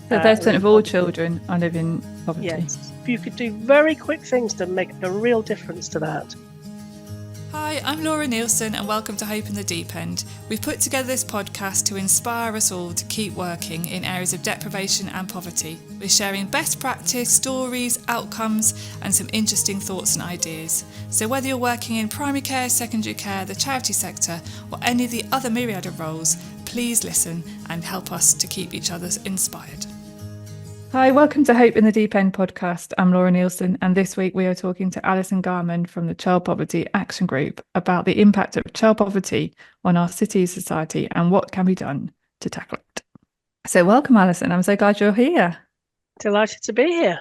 So 30% of all children are living in poverty. Yes, you could do very quick things to make a real difference to that. Hi, I'm Laura Neilson and welcome to Hope in the Deep End. We've put together this podcast to inspire us all to keep working in areas of deprivation and poverty. We're sharing best practice, stories, outcomes and some interesting thoughts and ideas. So whether you're working in primary care, secondary care, the charity sector or any of the other myriad of roles, please listen and help us to keep each other inspired. Hi, welcome to Hope in the Deep End podcast. I'm Laura Neilson, and this week we are talking to Alison Garnham from the Child Poverty Action Group about the impact of child poverty on our city society and what can be done to tackle it. So welcome, Alison. I'm so glad you're here. Delighted to be here.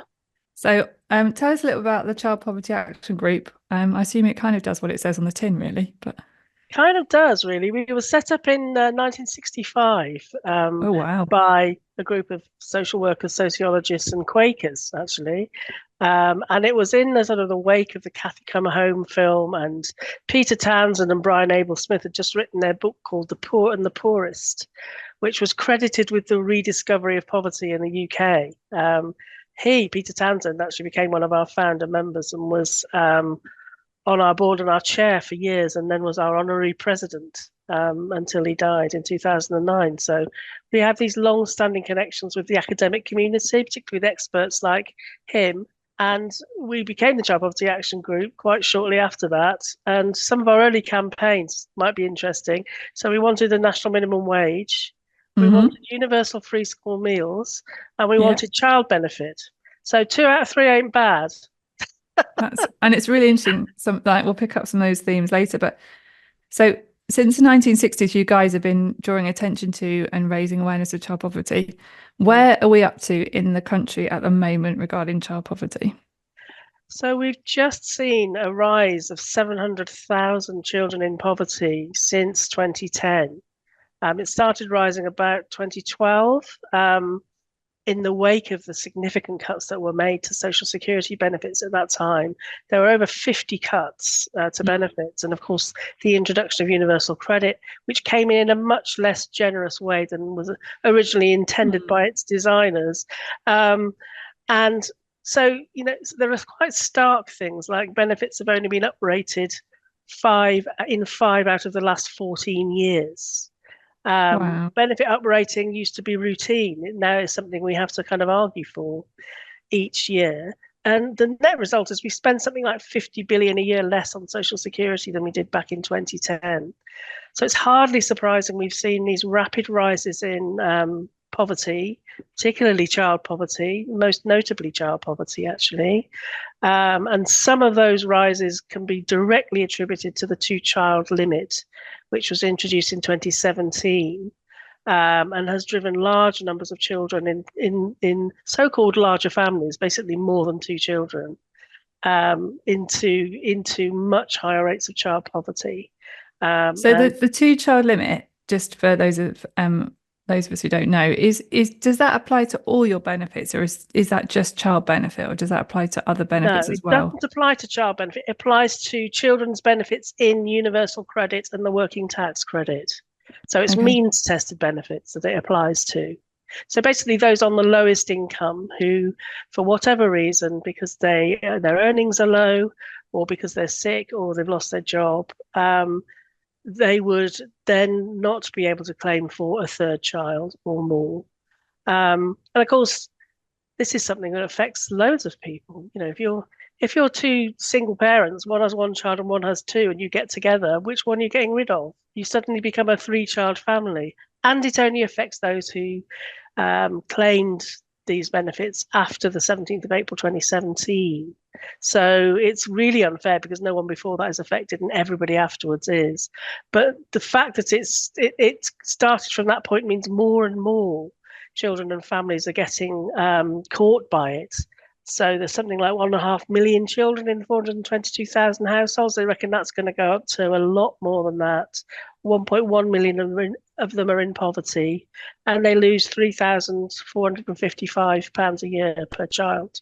So tell us a little about the Child Poverty Action Group. I assume it kind of does what it says on the tin, really, but... Kind of does, really. We were set up in 1965 Oh, wow. by a group of social workers, sociologists and Quakers, actually. And it was in the sort of the wake of the Cathy Come Home film, and Peter Townsend and Brian Abel Smith had just written their book called The Poor and the Poorest, which was credited with the rediscovery of poverty in the UK. Peter Townsend, actually became one of our founder members and was... on our board and our chair for years, and then was our honorary president until he died in 2009. So we have these long-standing connections with the academic community, particularly with experts like him. And we became the Child Poverty Action Group quite shortly after that. And some of our early campaigns might be interesting. So we wanted a national minimum wage, we wanted universal free school meals, and we wanted child benefit. So 2 out of 3 ain't bad. And it's really interesting. We'll pick up some of those themes later. But so since the 1960s, you guys have been drawing attention to and raising awareness of child poverty. Where are we up to in the country at the moment regarding child poverty? So we've just seen a rise of 700,000 children in poverty since 2010. It started rising about 2012. In the wake of the significant cuts that were made to social security benefits at that time, there were over 50 cuts to benefits. And of course, the introduction of universal credit, which came in a much less generous way than was originally intended by its designers. And so, there are quite stark things like benefits have only been uprated 5 out of the last 14 years. Wow. Benefit uprating used to be routine. Now it's something we have to kind of argue for each year. And the net result is we spend something like 50 billion a year less on social security than we did back in 2010. So it's hardly surprising we've seen these rapid rises in poverty, particularly child poverty, most notably child poverty, actually. And some of those rises can be directly attributed to the 2-child limit, which was introduced in 2017 and has driven large numbers of children in so-called larger families, basically more than 2 children, into much higher rates of child poverty. So the 2-child limit, just for those of us who don't know, does that apply to all your benefits, or is that just child benefit, or does that apply to other benefits as well? No, it doesn't apply to child benefit. It applies to children's benefits in universal credit and the working tax credit. So it's means tested benefits that it applies to. So basically those on the lowest income who, for whatever reason, because their earnings are low or because they're sick or they've lost their job, they would then not be able to claim for a 3rd child or more. And of course, this is something that affects loads of people. If you're 2 single parents, one has 1 child and one has 2, and you get together, which one are you getting rid of? You suddenly become a 3-child family. And it only affects those who claimed these benefits after the 17th of April 2017. So it's really unfair because no one before that is affected and everybody afterwards is. But the fact that it started from that point means more and more children and families are getting caught by it. So there's something like 1.5 million children in 422,000 households. They reckon that's going to go up to a lot more than that. 1.1 million of them are in poverty, and they lose £3,455 a year per child.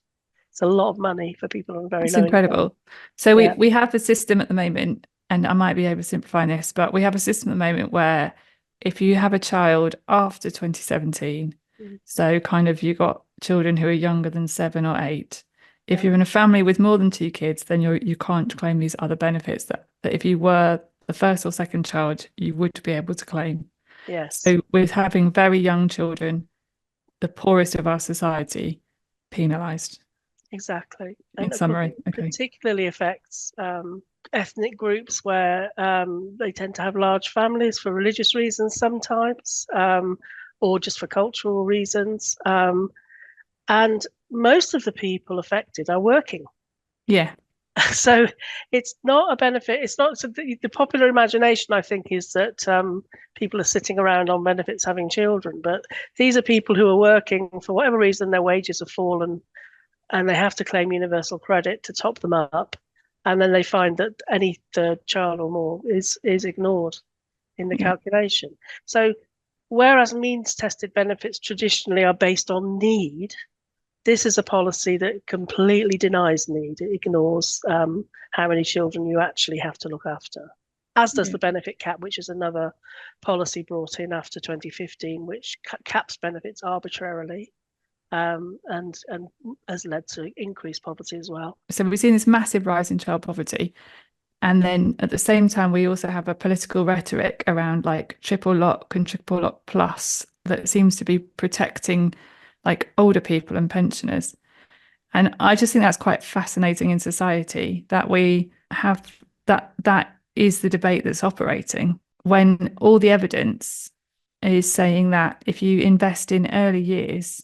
It's a lot of money for people on very low income. It's incredible. So we have a system at the moment, and I might be oversimplifying this, but we have a system at the moment where if you have a child after 2017, So kind of you got children who are younger than 7 or 8. If you're in a family with more than 2 kids, then you can't claim these other benefits that if you were the first or second child, you would be able to claim. Yes. So with having very young children, the poorest of our society penalised. Exactly. In And summary, it particularly affects ethnic groups where they tend to have large families for religious reasons sometimes, or just for cultural reasons. And most of the people affected are working. Yeah. So it's not a benefit. It's not so the popular imagination, I think, is that people are sitting around on benefits having children. But these are people who are working for whatever reason, their wages have fallen and they have to claim universal credit to top them up. And then they find that any third child or more is ignored in the calculation. So whereas means tested benefits traditionally are based on need, this is a policy that completely denies need. It ignores how many children you actually have to look after, as does the benefit cap, which is another policy brought in after 2015, which caps benefits arbitrarily and has led to increased poverty as well. So we've seen this massive rise in child poverty. And then at the same time, we also have a political rhetoric around like triple lock and triple lock plus that seems to be protecting like older people and pensioners. And I just think that's quite fascinating in society that we have that is the debate that's operating when all the evidence is saying that if you invest in early years,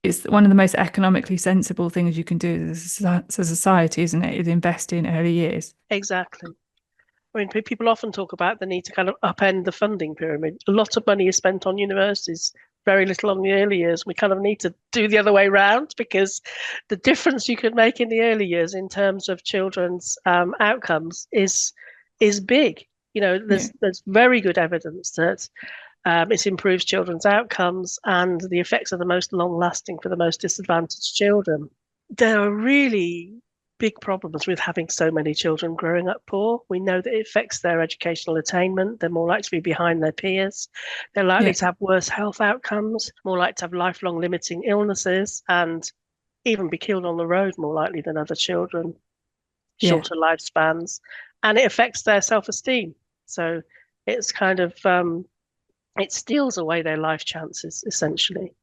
it's one of the most economically sensible things you can do as a society, isn't it? Is invest in early years. Exactly. I mean, people often talk about the need to kind of upend the funding pyramid. A lot of money is spent on universities, very little on the early years. We kind of need to do the other way around because the difference you can make in the early years in terms of children's outcomes is big. You know, there's very good evidence that it improves children's outcomes and the effects are the most long-lasting for the most disadvantaged children. There are really big problems with having so many children growing up poor. We know that it affects their educational attainment. They're more likely to be behind their peers. They're likely to have worse health outcomes, more likely to have lifelong limiting illnesses, and even be killed on the road more likely than other children, shorter lifespans. And it affects their self-esteem. So it's kind of, it steals away their life chances, essentially.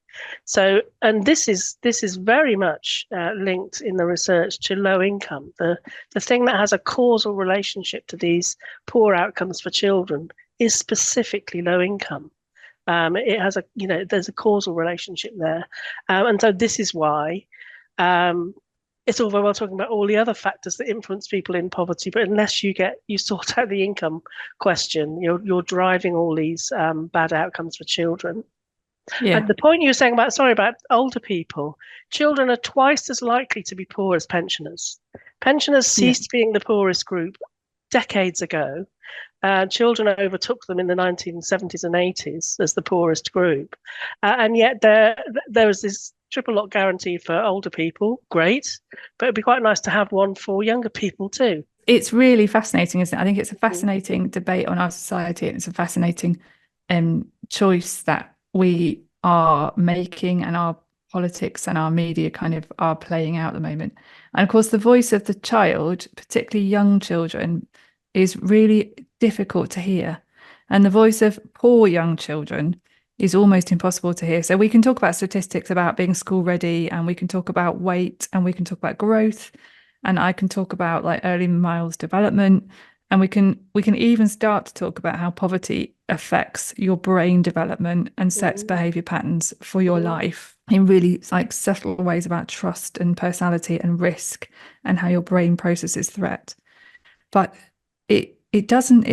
So, and this is very much linked in the research to low income. The thing that has a causal relationship to these poor outcomes for children is specifically low income. It has there's a causal relationship there, and so this is why it's all very well talking about all the other factors that influence people in poverty, but unless you sort out the income question, you're driving all these bad outcomes for children. Yeah. And the point you were saying about older people, children are twice as likely to be poor as pensioners. Pensioners ceased being the poorest group decades ago. Children overtook them in the 1970s and 80s as the poorest group. And yet there was this triple lock guarantee for older people, great, but it'd be quite nice to have one for younger people too. It's really fascinating, isn't it? I think it's a fascinating debate on our society, and it's a fascinating choice that we are making, and our politics and our media kind of are playing out at the moment. And of course, the voice of the child, particularly young children, is really difficult to hear. And the voice of poor young children is almost impossible to hear. So we can talk about statistics about being school ready, and we can talk about weight, and we can talk about growth, and I can talk about like early miles development, and we can even start to talk about how poverty affects your brain development and sets behavior patterns for your life in really like subtle ways about trust and personality and risk and how your brain processes threat. But it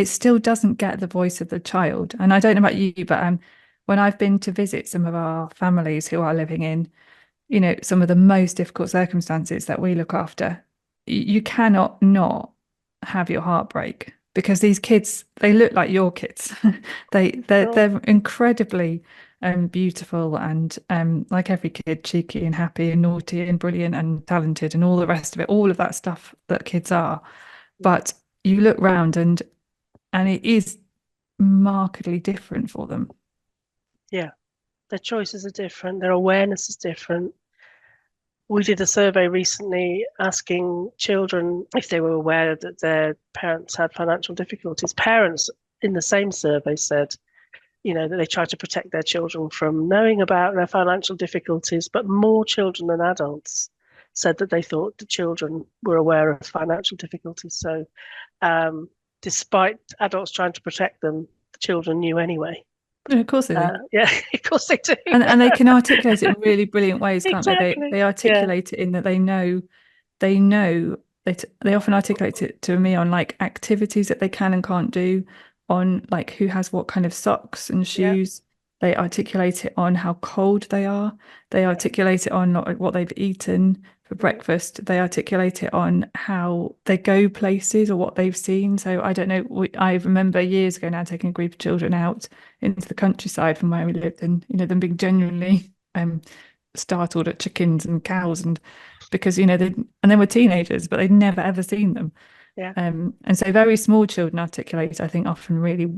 still doesn't get the voice of the child. And I don't know about you, but when I've been to visit some of our families who are living in, some of the most difficult circumstances that we look after, you cannot not have your heart break, because these kids, they look like your kids. they're incredibly beautiful and like every kid, cheeky and happy and naughty and brilliant and talented and all the rest of it, all of that stuff that kids are. But you look round and it is markedly different for them. Yeah. Their choices are different. Their awareness is different. We did a survey recently asking children if they were aware that their parents had financial difficulties. Parents in the same survey said, that they try to protect their children from knowing about their financial difficulties, but more children than adults said that they thought the children were aware of financial difficulties. So despite adults trying to protect them, the children knew anyway. Yeah, of course they do. Yeah, of course they do. And they can articulate it in really brilliant ways, can't Exactly. they? They articulate it in that they know they often articulate it to me on like activities that they can and can't do, on like who has what kind of socks and shoes. They articulate it on how cold they are. They articulate it on what they've eaten for breakfast. They articulate it on how they go places or what they've seen. So I don't know. I remember years ago now taking a group of children out into the countryside from where we lived, and them being genuinely startled at chickens and cows, and because they were teenagers, but they'd never ever seen them. Yeah. And so very small children articulate, I think, often really,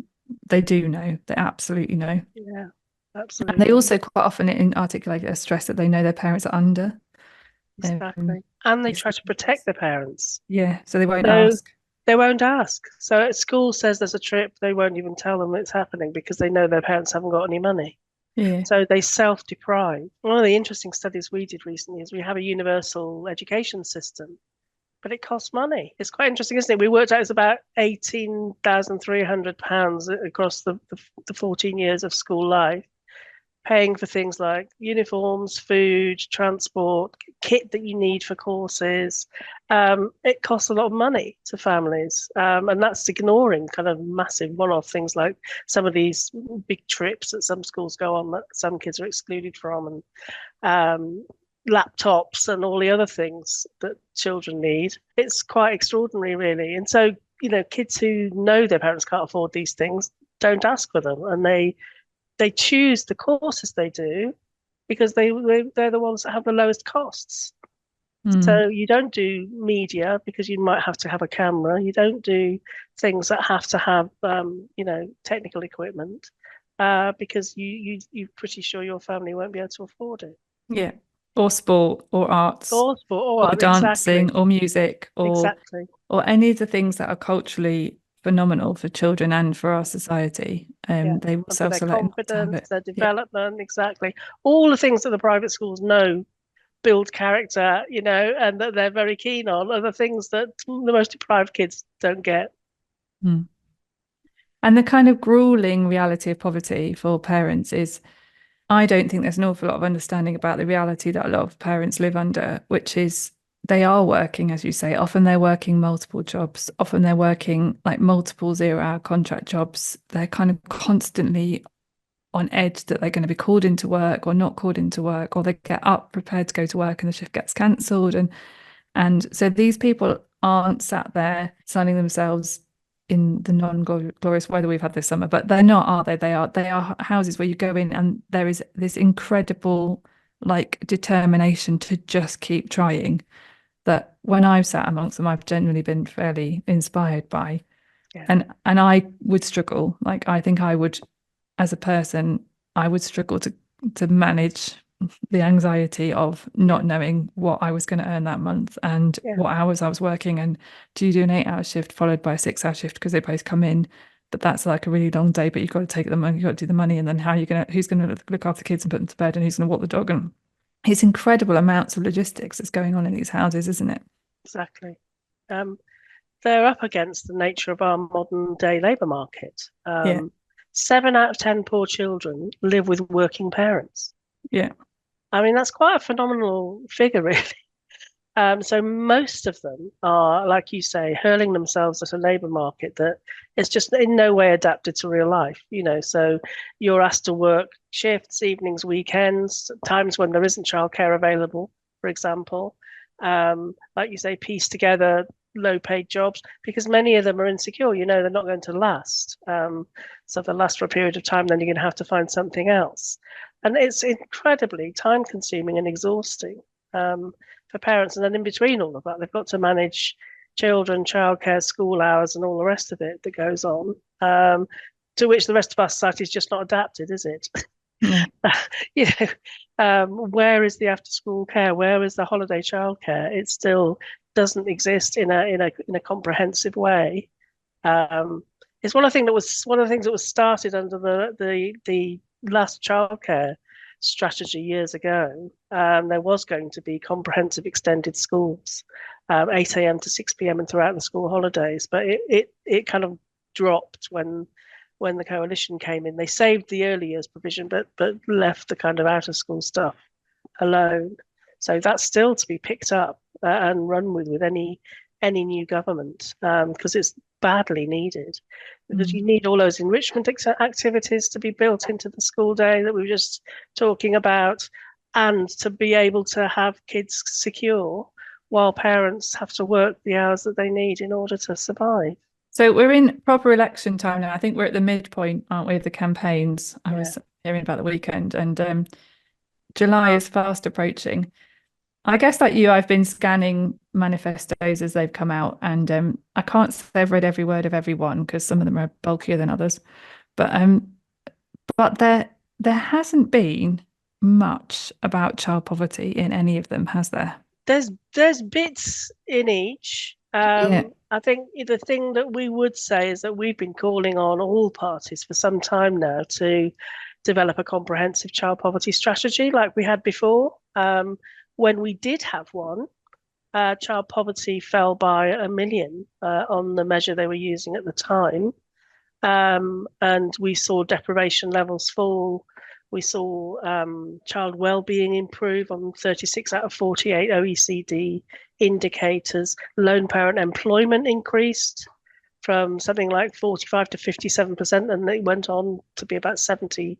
they do know, they absolutely know. Yeah, absolutely. And they also quite often articulate a stress that they know their parents are under. Exactly. And they try to protect their parents. Yeah, so they won't ask. They won't ask. So at school says there's a trip, they won't even tell them it's happening because they know their parents haven't got any money. Yeah. So they self-deprive. One of the interesting studies we did recently is we have a universal education system, but it costs money. It's quite interesting, isn't it? We worked out it's about £18,300 across the 14 years of school life, paying for things like uniforms, food, transport, kit that you need for courses. It costs a lot of money to families. And that's ignoring kind of massive one-off things like some of these big trips that some schools go on that some kids are excluded from, and laptops and all the other things that children need. It's quite extraordinary, really. And so, kids who know their parents can't afford these things don't ask for them, and they choose the courses they do because they're the ones that have the lowest costs. So you don't do media because you might have to have a camera. You don't do things that have to have technical equipment because you're pretty sure your family won't be able to afford it. Yeah. Or sport or arts or dancing, exactly. or music, or any of the things that are culturally phenomenal for children and for our society. They will self-select their confidence, their development, exactly. All the things that the private schools know build character, and that they're very keen on are the things that the most deprived kids don't get. And the kind of grueling reality of poverty for parents is, I don't think there's an awful lot of understanding about the reality that a lot of parents live under, which is they are working, as you say. Often they're working multiple jobs. Often they're working like multiple 0-hour contract jobs. They're kind of constantly on edge that they're going to be called into work or not called into work, or they get up prepared to go to work and the shift gets cancelled. And so these people aren't sat there sunning themselves in the non-glorious weather we've had this summer, but they're not, are they? They are houses where you go in and there is this incredible like determination to just keep trying, that when I've sat amongst them, I've genuinely been fairly inspired by. And I would struggle. Like, I think I would, as a person, I would struggle to manage the anxiety of not knowing what I was going to earn that month and what hours I was working. And do you do an 8-hour shift followed by a 6-hour shift because they both come in, but that's like a really long day, but you've got to take them and you've got to do the money, and then who's going to look after the kids and put them to bed, and who's going to walk the dog, and it's incredible amounts of logistics that's going on in these houses, isn't it? Exactly. They're up against the nature of our modern day labour market. 7 out of 10 poor children live with working parents. Yeah. I mean, that's quite a phenomenal figure, really. So most of them are, like you say, hurling themselves at a labour market that is just in no way adapted to real life. So you're asked to work shifts, evenings, weekends, times when there isn't childcare available, for example. Like you say, piece together low-paid jobs because many of them are insecure. They're not going to last. So if they last for a period of time, then you're going to have to find something else. And it's incredibly time-consuming and exhausting for parents. And then in between all of that, they've got to manage children, childcare, school hours, and all the rest of it that goes on, to which the rest of our society is just not adapted, is it? Yeah. You where is the after school care? Where is the holiday childcare? It still doesn't exist in a comprehensive way. It's one of the things that was started under the last childcare strategy years ago. There was going to be comprehensive extended schools, 8 a.m. to 6 p.m. and throughout the school holidays, but it kind of dropped when the coalition came in. They saved the early years provision, but left the kind of out of school stuff alone. So that's still to be picked up and run with any new government, because it's badly needed. Because you need all those enrichment activities to be built into the school day that we were just talking about, and to be able to have kids secure while parents have to work the hours that they need in order to survive. So we're in proper election time now. I think we're at the midpoint, aren't we, of the campaigns? I was hearing about the weekend, and July is fast approaching. I guess like you, I've been scanning manifestos as they've come out, and I can't say I've read every word of every one because some of them are bulkier than others. But there hasn't been much about child poverty in any of them, has there? There's bits in each. I think the thing that we would say is that we've been calling on all parties for some time now to develop a comprehensive child poverty strategy like we had before. When we did have one, child poverty fell by 1 million on the measure they were using at the time. And we saw deprivation levels fall. We saw child well-being improve on 36 out of 48 OECD indicators. Lone parent employment increased from something like 45 to 57%, and it went on to be about 70%.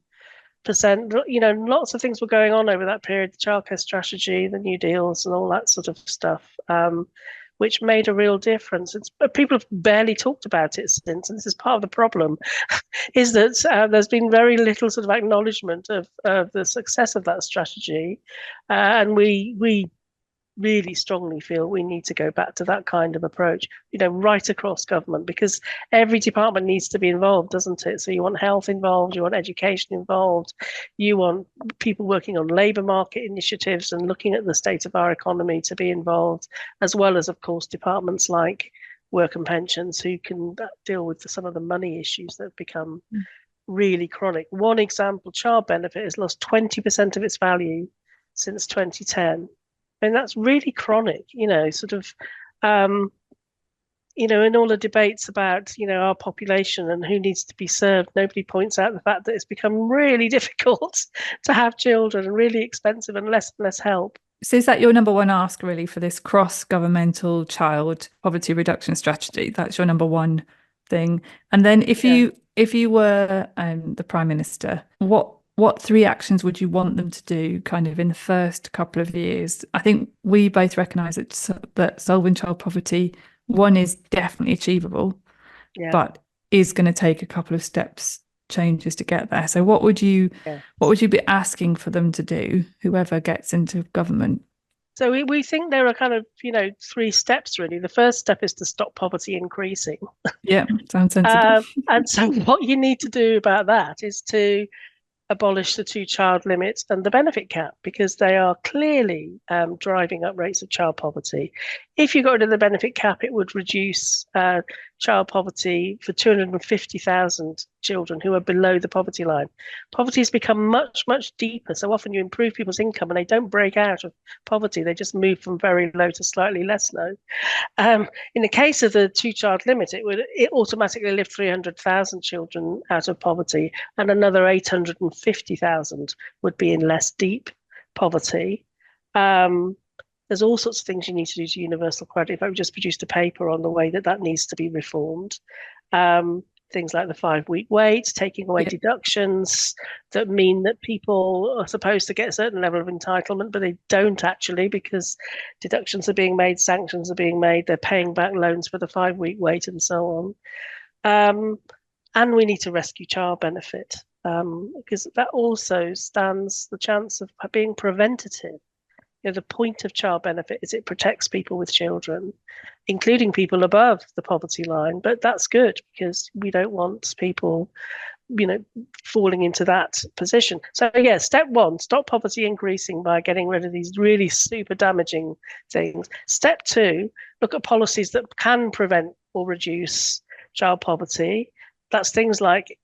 Lots of things were going on over that period, the childcare strategy, the new deals and all that sort of stuff, which made a real difference. People have barely talked about it since, and this is part of the problem, is that there's been very little sort of acknowledgement of the success of that strategy, and we really strongly feel we need to go back to that kind of approach, right across government, because every department needs to be involved, doesn't it? So you want health involved, you want education involved, you want people working on labour market initiatives and looking at the state of our economy to be involved, as well as, of course, departments like work and pensions who can deal with some of the money issues that have become really chronic. One example, child benefit has lost 20% of its value since 2010. And that's really chronic, in all the debates about, our population and who needs to be served, nobody points out the fact that it's become really difficult to have children and really expensive and less help. So is that your number one ask really for this cross-governmental child poverty reduction strategy? That's your number one thing. And then if you were the Prime Minister, what 3 actions would you want them to do kind of in the first couple of years? I think we both recognise that solving child poverty, one, is definitely achievable, but is going to take a couple of changes to get there. So what would you be asking for them to do, whoever gets into government? So we think there are kind of, 3 steps really. The first step is to stop poverty increasing. Yeah, sounds sensible. And so what you need to do about that is to abolish the 2-child limit and the benefit cap, because they are clearly driving up rates of child poverty. If you got rid of the benefit cap, it would reduce child poverty for 250,000 children who are below the poverty line. Poverty has become much, much deeper. So often you improve people's income and they don't break out of poverty. They just move from very low to slightly less low. In the case of the 2-child limit, it automatically lift 300,000 children out of poverty, and another 850,000 would be in less deep poverty. There's all sorts of things you need to do to universal credit. In fact, we just produced a paper on the way that needs to be reformed. Things like the 5-week wait, taking away deductions that mean that people are supposed to get a certain level of entitlement, but they don't actually, because deductions are being made, sanctions are being made, they're paying back loans for the 5-week wait and so on. And we need to rescue child benefit, because that also stands the chance of being preventative. The point of child benefit is it protects people with children, including people above the poverty line. But that's good, because we don't want people falling into that position. So yeah, step one, stop poverty increasing by getting rid of these really super damaging things. Step two, look at policies that can prevent or reduce child poverty. That's things like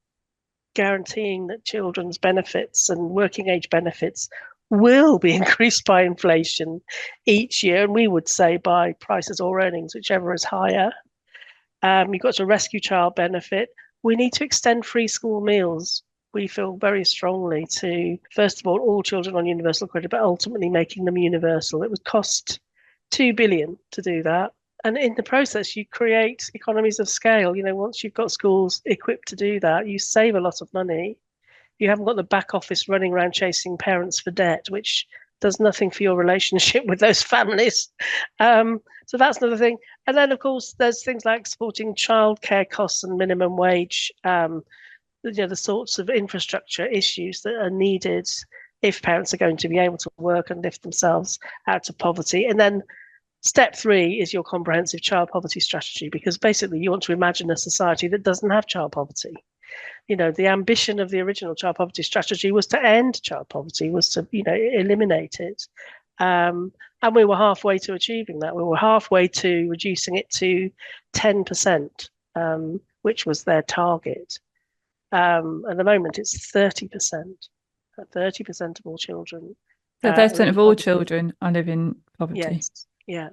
guaranteeing that children's benefits and working age benefits will be increased by inflation each year, and we would say by prices or earnings, whichever is higher. You've got to rescue child benefit. We need to extend free school meals. We feel very strongly to, first of all children on universal credit, but ultimately making them universal. It would cost 2 billion to do that. And in the process, you create economies of scale. Once you've got schools equipped to do that, you save a lot of money. You haven't got the back office running around chasing parents for debt, which does nothing for your relationship with those families. So that's another thing. And then, of course, there's things like supporting childcare costs and minimum wage, the sorts of infrastructure issues that are needed if parents are going to be able to work and lift themselves out of poverty. And then step three is your comprehensive child poverty strategy, because basically you want to imagine a society that doesn't have child poverty. The ambition of the original child poverty strategy was to end child poverty, was to, eliminate it. And we were halfway to achieving that. We were halfway to reducing it to 10%, which was their target. At the moment, it's 30%. 30% of all children. So 30% of all children are living in poverty. Yes, yeah.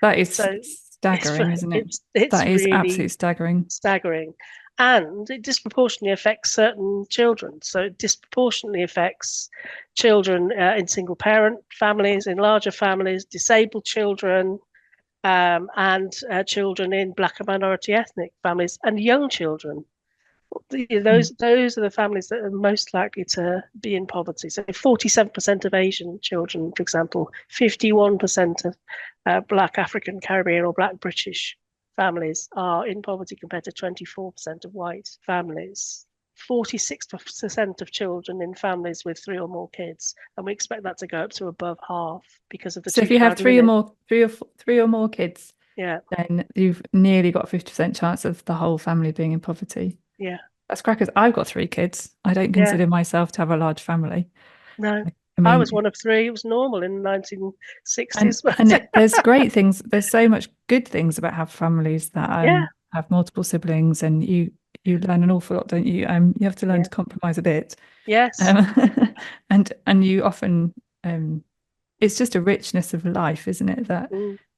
That is staggering, isn't it? That is really absolutely staggering. Staggering. And it disproportionately affects certain children. So it disproportionately affects children in single parent families, in larger families, disabled children, and children in Black and minority ethnic families, and young children. Those are the families that are most likely to be in poverty. So 47% of Asian children, for example, 51% of Black African Caribbean or Black British families are in poverty compared to 24% of white families. 46% of children in families with 3 or more kids, and we expect that to go up to above half because of the. So if you have three or more kids, then you've nearly got a 50% chance of the whole family being in poverty. Yeah, that's crackers. I've got 3 kids. I don't consider myself to have a large family. No. I was one of 3. It was normal in the 1960s. And there's great things. There's so much good things about having families that have multiple siblings, and you learn an awful lot, don't you? You have to learn to compromise a bit. Yes. And you often, it's just a richness of life, isn't it? That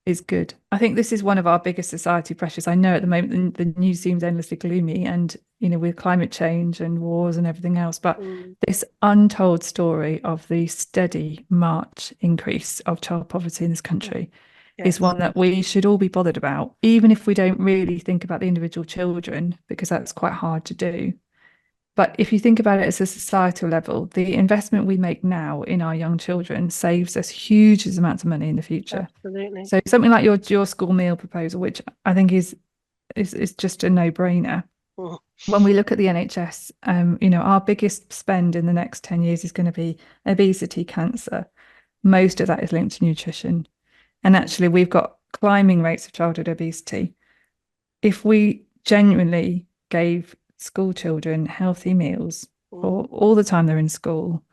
is good. I think this is one of our biggest society pressures. I know at the moment the news seems endlessly gloomy, and with climate change and wars and everything else, but this untold story of the steady march increase of child poverty in this country is one that we should all be bothered about, even if we don't really think about the individual children, because that's quite hard to do. But if you think about it as a societal level, the investment we make now in our young children saves us huge amounts of money in the future. Absolutely. So something like your school meal proposal, which I think is just a no-brainer. When we look at the NHS, our biggest spend in the next 10 years is going to be obesity, cancer. Most of that is linked to nutrition. And actually, we've got climbing rates of childhood obesity. If we genuinely gave school children healthy meals for all the time they're in school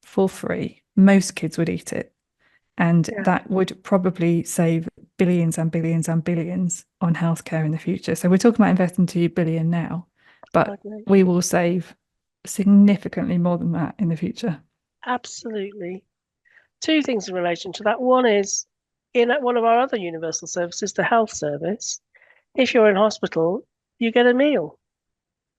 for free, most kids would eat it. And that would probably save billions and billions and billions on healthcare in the future. So we're talking about investing 2 billion now, but we will save significantly more than that in the future. Absolutely. 2 things in relation to that. One is, in one of our other universal services, the health service, if you're in hospital, you get a meal.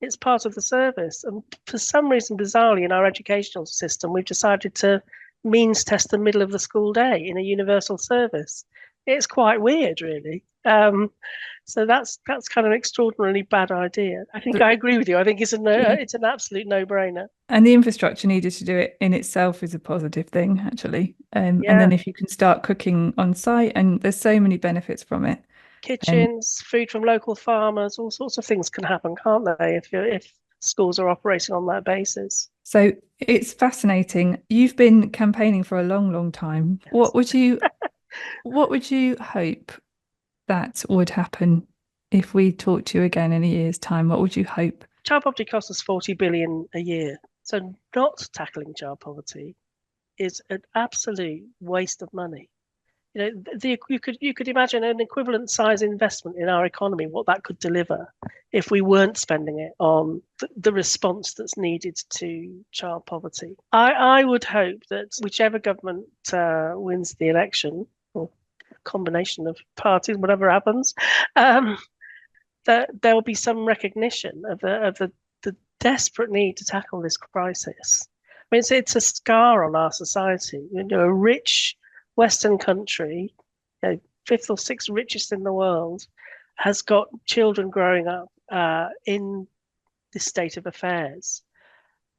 It's part of the service. And for some reason, bizarrely, in our educational system, we've decided to means test the middle of the school day in a universal service. It's quite weird, really. So that's kind of an extraordinarily bad idea. I think I agree with you. I think it's an absolute no-brainer. And the infrastructure needed to do it in itself is a positive thing, actually. And then if you can start cooking on site, and there's so many benefits from it. Kitchens, food from local farmers, all sorts of things can happen, can't they? If schools are operating on that basis. So it's fascinating. You've been campaigning for a long, long time. Yes. What would you hope that would happen if we talked to you again in a year's time? What would you hope Child poverty costs us 40 billion a year. So not tackling child poverty is an absolute waste of money. You could imagine an equivalent size investment in our economy, what that could deliver if we weren't spending it on the response that's needed to child poverty. I would hope that whichever government wins the election, or combination of parties, whatever happens, that there will be some recognition of the desperate need to tackle this crisis. I mean, it's a scar on our society. A rich Western country, fifth or sixth richest in the world, has got children growing up in this state of affairs.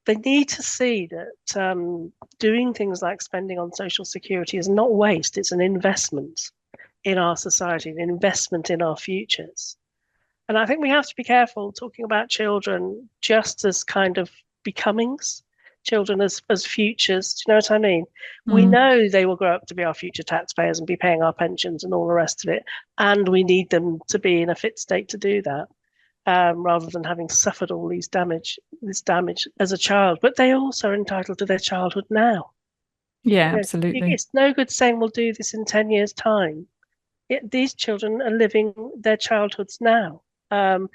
They need to see that doing things like spending on social security is not waste, it's an investment in our society, an investment in our futures. And I think we have to be careful talking about children just as kind of becomings, children as futures. Do you know what I mean? We know they will grow up to be our future taxpayers and be paying our pensions and all the rest of it. And we need them to be in a fit state to do that, rather than having suffered all this damage as a child. But they also are entitled to their childhood now. Yeah, absolutely. It's no good saying we'll do this in 10 years' time. These children are living their childhoods now. And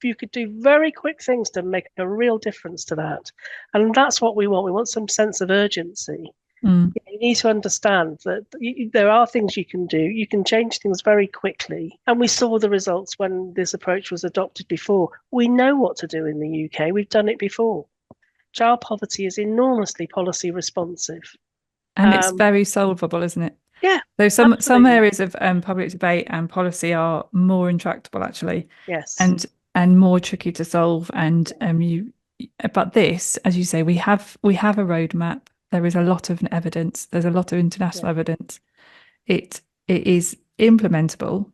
you could do very quick things to make a real difference to that. And that's what we want. We want some sense of urgency. You need to understand that there are things you can do. You can change things very quickly. And we saw the results when this approach was adopted before. We know what to do in the UK. We've done it before. Child poverty is enormously policy responsive. And it's very solvable, isn't it? Yeah. So some areas of public debate and policy are more intractable, actually. Yes. And more tricky to solve. And but this, as you say, we have a roadmap. There is a lot of evidence. There's a lot of international evidence. It is implementable.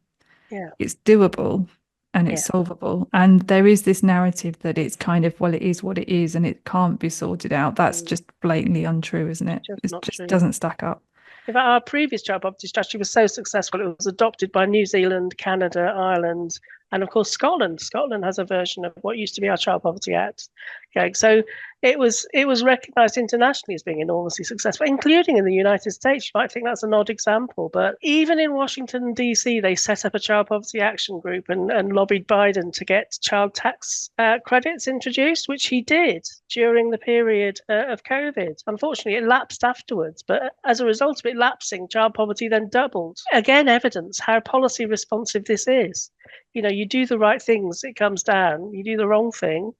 Yeah. It's doable, and it's solvable. And there is this narrative that it's kind of, well, it is what it is, and it can't be sorted out. That's just blatantly untrue, isn't it? It just doesn't stack up. In fact, our previous child poverty strategy was so successful, it was adopted by New Zealand, Canada, Ireland, and of course Scotland. Scotland has a version of what used to be our Child Poverty Act. Okay, so it was recognised internationally as being enormously successful, including in the United States. You might think that's an odd example, but even in Washington DC, they set up a Child Poverty Action Group and lobbied Biden to get child tax credits introduced, which he did during the period of COVID. Unfortunately, it lapsed afterwards, but as a result of it lapsing, child poverty then doubled. Again, evidence how policy responsive this is. You do the right things, it comes down. You do the wrong thing,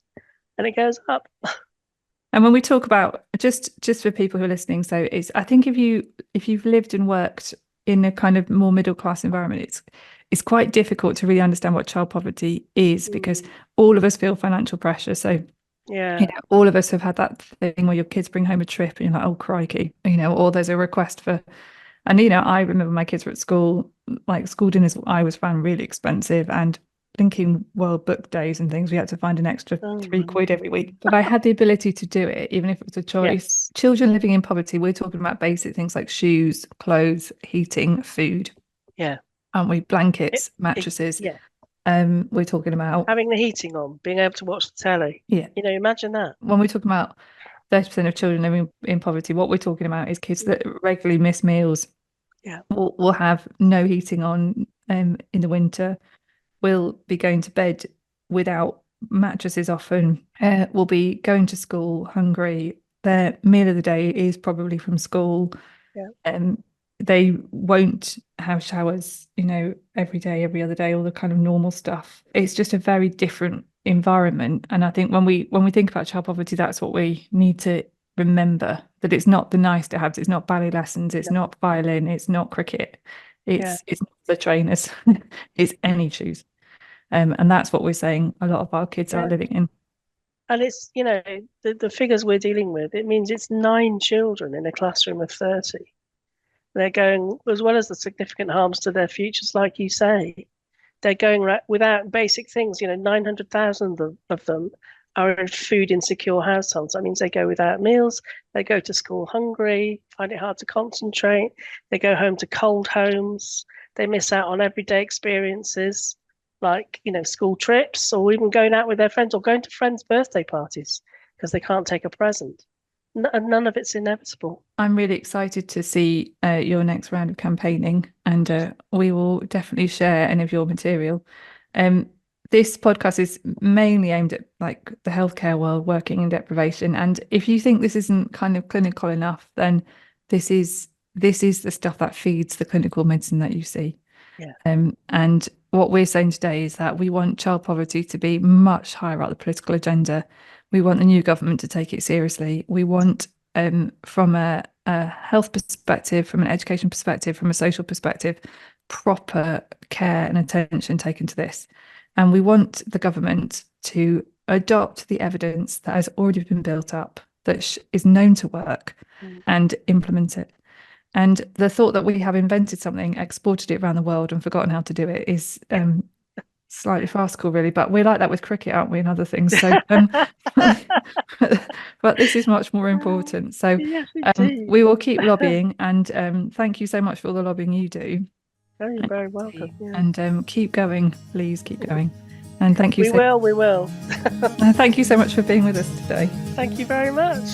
and it goes up. And when we talk about, just for people who are listening, so I think if you've lived and worked in a kind of more middle class environment, it's quite difficult to really understand what child poverty is, because all of us feel financial pressure. So all of us have had that thing where your kids bring home a trip and you're like, oh crikey, or there's a request for. And, I remember my kids were at school, like school dinners I found really expensive, and thinking World Book Days and things, we had to find an extra £3 every week. But I had the ability to do it, even if it was a choice. Yes. Children living in poverty, we're talking about basic things like shoes, clothes, heating, food. Yeah. Aren't we? Blankets, mattresses. We're talking about having the heating on, being able to watch the telly. Yeah. Imagine that. When we're talking about 30% of children living in poverty, what we're talking about is kids that regularly miss meals. Yeah. Will have no heating on in the winter. Will be going to bed without mattresses often. Will be going to school hungry. Their meal of the day is probably from school. Yeah. They won't have showers, every day, every other day, all the kind of normal stuff. It's just a very different environment. And I think when we think about child poverty, that's what we need to remember, that it's not the nice to have. It's not ballet lessons, it's not violin, it's not cricket, it's not the trainers. It's any shoes, and that's what we're saying a lot of our kids are living in. And it's the figures we're dealing with, it means it's 9 children in a classroom of 30. They're going, as well as the significant harms to their futures, like you say, they're going without basic things. 900,000 of them are in food insecure households. That means they go without meals, they go to school hungry, find it hard to concentrate, they go home to cold homes, they miss out on everyday experiences. like, school trips, or even going out with their friends, or going to friends' birthday parties because they can't take a present. And none of it's inevitable. I'm really excited to see your next round of campaigning, and we will definitely share any of your material. This podcast is mainly aimed at like the healthcare world working in deprivation. And if you think this isn't kind of clinical enough, then this is the stuff that feeds the clinical medicine that you see. Yeah. And what we're saying today is that we want child poverty to be much higher up the political agenda. We want the new government to take it seriously. We want, from a health perspective, from an education perspective, from a social perspective, proper care and attention taken to this. And we want the government to adopt the evidence that has already been built up, that is known to work, and implement it. And the thought that we have invented something, exported it around the world and forgotten how to do it is slightly farcical, really. But we're like that with cricket, aren't we, and other things. So, but this is much more important. So Yes, we will keep lobbying, and thank you so much for all the lobbying you do. Oh, you're very welcome. Yeah. And keep going, please keep going. And thank you. We will. Thank you so much for being with us today. Thank you very much.